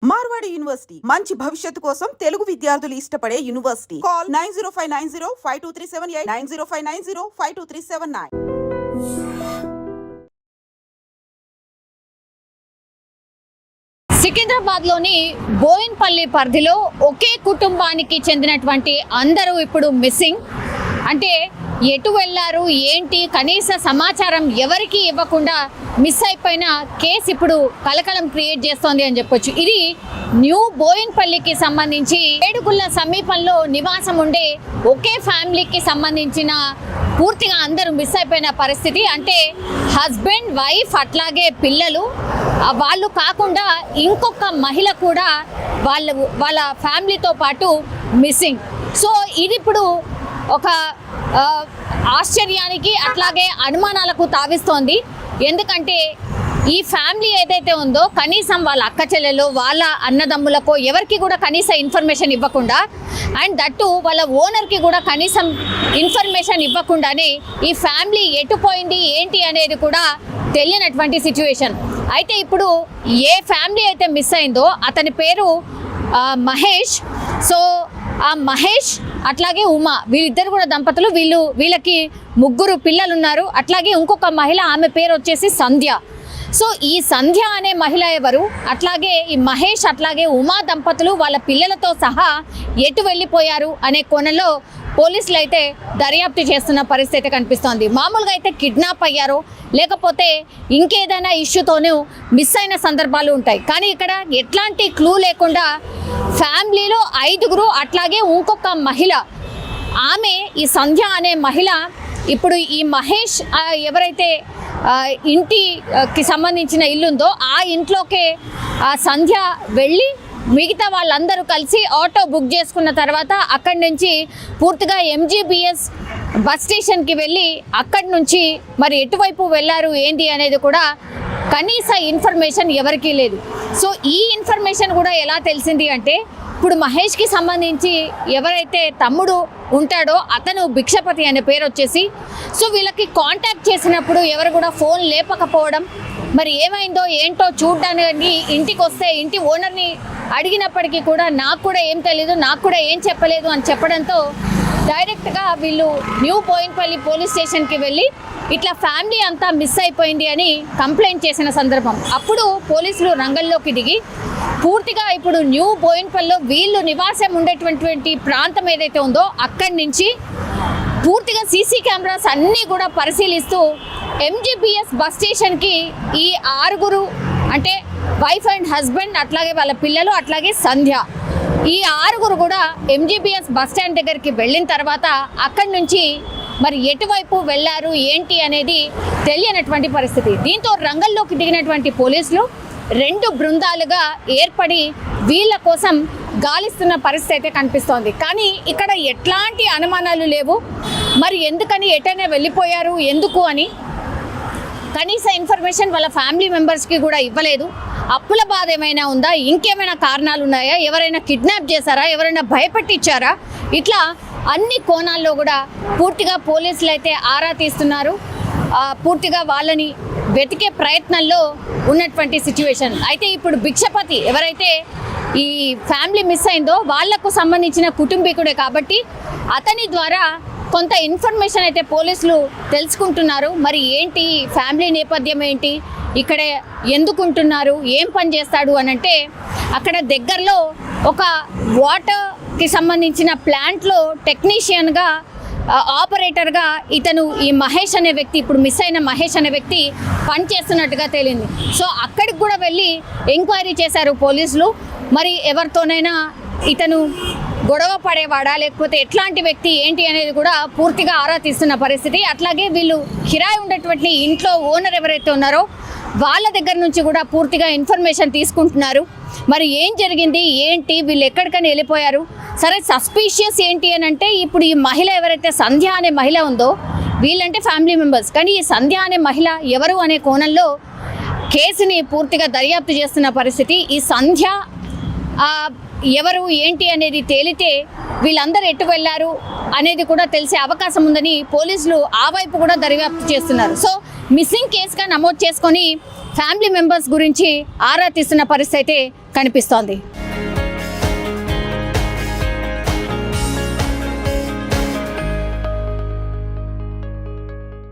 Marwadi university మంచి భవిష్యత్తు కోసం తెలుగు విద్యార్థులు ఇష్టపడే యూనివర్సిటీ. కాల్ 9059052378 9059052379. సికింద్రాబాద్లోని బోయిన్పల్లి పరిధిలో ఒకే కుటుంబానికి చెందినటువంటి అందరూ ఇప్పుడు మిస్సింగ్. అంటే ఎటు వెళ్ళారు ఏంటి కనీస సమాచారం ఎవరికి ఇవ్వకుండా మిస్ అయిపోయిన కేసు ఇప్పుడు కలకలం క్రియేట్ చేస్తోంది అని చెప్పొచ్చు. ఇది న్యూ బోయిన్పల్లికి సంబంధించి ఏడుగుళ్ళ సమీపంలో నివాసం ఉండే ఒకే ఫ్యామిలీకి సంబంధించిన పూర్తిగా అందరూ మిస్ అయిపోయిన పరిస్థితి. అంటే హస్బెండ్ వైఫ్ అట్లాగే పిల్లలు, వాళ్ళు కాకుండా ఇంకొక మహిళ కూడా వాళ్ళ ఫ్యామిలీతో పాటు మిస్సింగ్. సో ఇది ఇప్పుడు ఒక ఆశ్చర్యానికి అట్లాగే అనుమానాలకు తావిస్తోంది. ఎందుకంటే ఈ ఫ్యామిలీ ఏదైతే ఉందో కనీసం వాళ్ళ అక్క చెల్లెలు వాళ్ళ అన్నదమ్ములకు ఎవరికి కూడా కనీస ఇన్ఫర్మేషన్ ఇవ్వకుండా, అండ్ దట్టు వాళ్ళ ఓనర్కి కూడా కనీసం ఇన్ఫర్మేషన్ ఇవ్వకుండానే ఈ ఫ్యామిలీ ఎటుపోయింది ఏంటి అనేది కూడా తెలియనటువంటి సిచ్యువేషన్. అయితే ఇప్పుడు ఏ ఫ్యామిలీ అయితే మిస్ అయిందో అతని పేరు మహేష్. సో ఆ మహేష్ అట్లాగే ఉమా వీళ్ళిద్దరు కూడా దంపతులు. వీళ్ళకి ముగ్గురు పిల్లలు ఉన్నారు. అట్లాగే ఇంకొక మహిళ, ఆమె పేరు వచ్చేసి సంధ్య. సో ఈ సంధ్య అనే మహిళ ఎవరు, అట్లాగే ఈ మహేష్ అట్లాగే ఉమా దంపతులు వాళ్ళ పిల్లలతో సహా ఎటు వెళ్ళిపోయారు అనే కోణంలో పోలీసులు అయితే దర్యాప్తు చేస్తున్న పరిస్థితి కనిపిస్తోంది. మామూలుగా అయితే కిడ్నాప్ అయ్యారో లేకపోతే ఇంకేదైనా ఇష్యూతోనూ మిస్ అయిన సందర్భాలు ఉంటాయి. కానీ ఇక్కడ ఎట్లాంటి క్లూ లేకుండా ఫ్యామిలీలో 5గురు అట్లాగే ఇంకొక మహిళ, ఆమె ఈ సంధ్య అనే మహిళ ఇప్పుడు ఈ మహేష్ ఎవరైతే ఇంటికి సంబంధించిన ఇల్లుందో ఆ ఇంట్లోకే సంధ్య వెళ్ళి మిగతా వాళ్ళందరూ కలిసి ఆటో బుక్ చేసుకున్న తర్వాత అక్కడి నుంచి పూర్తిగా MGBS బస్ స్టేషన్కి వెళ్ళి అక్కడి నుంచి మరి ఎటువైపు వెళ్ళారు ఏంటి అనేది కూడా కనీస ఇన్ఫర్మేషన్ ఎవరికీ లేదు. సో ఈ ఇన్ఫర్మేషన్ కూడా ఎలా తెలిసింది అంటే ఇప్పుడు మహేష్కి సంబంధించి ఎవరైతే తమ్ముడు ఉంటాడో అతను భిక్షపతి అనే పేరు వచ్చేసి, సో వీళ్ళకి కాంటాక్ట్ చేసినప్పుడు ఎవరు కూడా ఫోన్ లేపకపోవడం, మరి ఏమైందో ఏంటో చూడడానికి ఇంటికి వస్తే ఇంటి ఓనర్ని అడిగినప్పటికీ కూడా నాకు కూడా ఏం తెలీదు, నాకు కూడా ఏం చెప్పలేదు అని చెప్పడంతో డైరెక్ట్గా వీళ్ళు న్యూ బోయిన్పల్లి పోలీస్ స్టేషన్కి వెళ్ళి ఇట్లా ఫ్యామిలీ అంతా మిస్ అయిపోయింది అని కంప్లైంట్ చేసిన సందర్భం. అప్పుడు పోలీసులు రంగంలోకి దిగి పూర్తిగా ఇప్పుడు న్యూ బోయిన్పల్లిలో వీళ్ళు నివాసం ఉండేటువంటి ప్రాంతం ఏదైతే ఉందో అక్కడి నుంచి పూర్తిగా సీసీ కెమెరాస్ అన్నీ కూడా పరిశీలిస్తూ MGBS బస్ స్టేషన్కి ఈ 6గురు అంటే వైఫ్ అండ్ హస్బెండ్ అట్లాగే వాళ్ళ పిల్లలు అట్లాగే సంధ్య, ఈ 6గురు కూడా MGBS బస్ స్టాండ్ దగ్గరికి వెళ్ళిన తర్వాత అక్కడి నుంచి మరి ఎటువైపు వెళ్ళారు ఏంటి అనేది తెలియనటువంటి పరిస్థితి. దీంతో రంగంలోకి దిగినటువంటి పోలీసులు 2 బృందాలుగా ఏర్పడి వీళ్ళ కోసం గాలిస్తున్న పరిస్థితి అయితే కనిపిస్తోంది. కానీ ఇక్కడ ఎట్లాంటి అనుమానాలు లేవు. మరి ఎందుకని ఎటైనా వెళ్ళిపోయారు ఎందుకు అని కనీస ఇన్ఫర్మేషన్ వాళ్ళ ఫ్యామిలీ మెంబర్స్కి కూడా ఇవ్వలేదు. అప్పుల బాధ ఏమైనా ఉందా, ఇంకేమైనా కారణాలు ఉన్నాయా, ఎవరైనా కిడ్నాప్ చేశారా, ఎవరైనా భయపెట్టించారా, ఇట్లా అన్ని కోణాల్లో కూడా పూర్తిగా పోలీసులు అయితే ఆరా తీస్తున్నారు. పూర్తిగా వాళ్ళని వెతికే ప్రయత్నంలో ఉన్నటువంటి సిచ్యువేషన్. అయితే ఇప్పుడు భిక్షపతి ఎవరైతే ఈ ఫ్యామిలీ మిస్ అయిందో వాళ్లకు సంబంధించిన కుటుంబీకుడే కాబట్టి అతని ద్వారా కొంత ఇన్ఫర్మేషన్ అయితే పోలీసులు తెలుసుకుంటున్నారు. మరి ఏంటి ఫ్యామిలీ నేపథ్యం ఏంటి, ఇక్కడ ఎందుకుంటున్నారు, ఏం పని చేస్తాడు అని అంటే అక్కడ దగ్గరలో ఒక వాటర్కి సంబంధించిన ప్లాంట్లో టెక్నీషియన్గా ఆపరేటర్గా ఇతను ఈ మహేష్ అనే వ్యక్తి, ఇప్పుడు మిస్ అయిన మహేష్ అనే వ్యక్తి పనిచేస్తున్నట్టుగా తేలింది. సో అక్కడికి కూడా వెళ్ళి ఎంక్వైరీ చేశారు పోలీసులు. మరి ఎవరితోనైనా ఇతను గొడవ పడేవాడా లేకపోతే ఎట్లాంటి వ్యక్తి ఏంటి అనేది కూడా పూర్తిగా ఆరా తీస్తున్న పరిస్థితి. అట్లాగే వీళ్ళు కిరాయి ఉండేటువంటి ఇంట్లో ఓనర్ ఎవరైతే ఉన్నారో వాళ్ళ దగ్గర నుంచి కూడా పూర్తిగా ఇన్ఫర్మేషన్ తీసుకుంటున్నారు. మరి ఏం జరిగింది ఏంటి, వీళ్ళు ఎక్కడికని వెళ్ళిపోయారు, సరే సస్పీషియస్ ఏంటి అని అంటే ఇప్పుడు ఈ మహిళ ఎవరైతే సంధ్య అనే మహిళ ఉందో వీళ్ళంటే ఫ్యామిలీ మెంబర్స్, కానీ ఈ సంధ్య అనే మహిళ ఎవరు అనే కోణంలో కేసుని పూర్తిగా దర్యాప్తు చేస్తున్న పరిస్థితి. ఈ సంధ్య ఎవరు ఏంటి అనేది తేలితే వీళ్ళందరూ ఎటు వెళ్ళారు అనేది కూడా తెలిసే అవకాశం ఉందని పోలీసులు ఆ వైపు కూడా దర్యాప్తు చేస్తున్నారు. సో మిస్సింగ్ కేసుగా నమోదు చేసుకొని ఫ్యామిలీ మెంబర్స్ గురించి ఆరా తీస్తున్న పరిస్థితి అయితే కనిపిస్తోంది.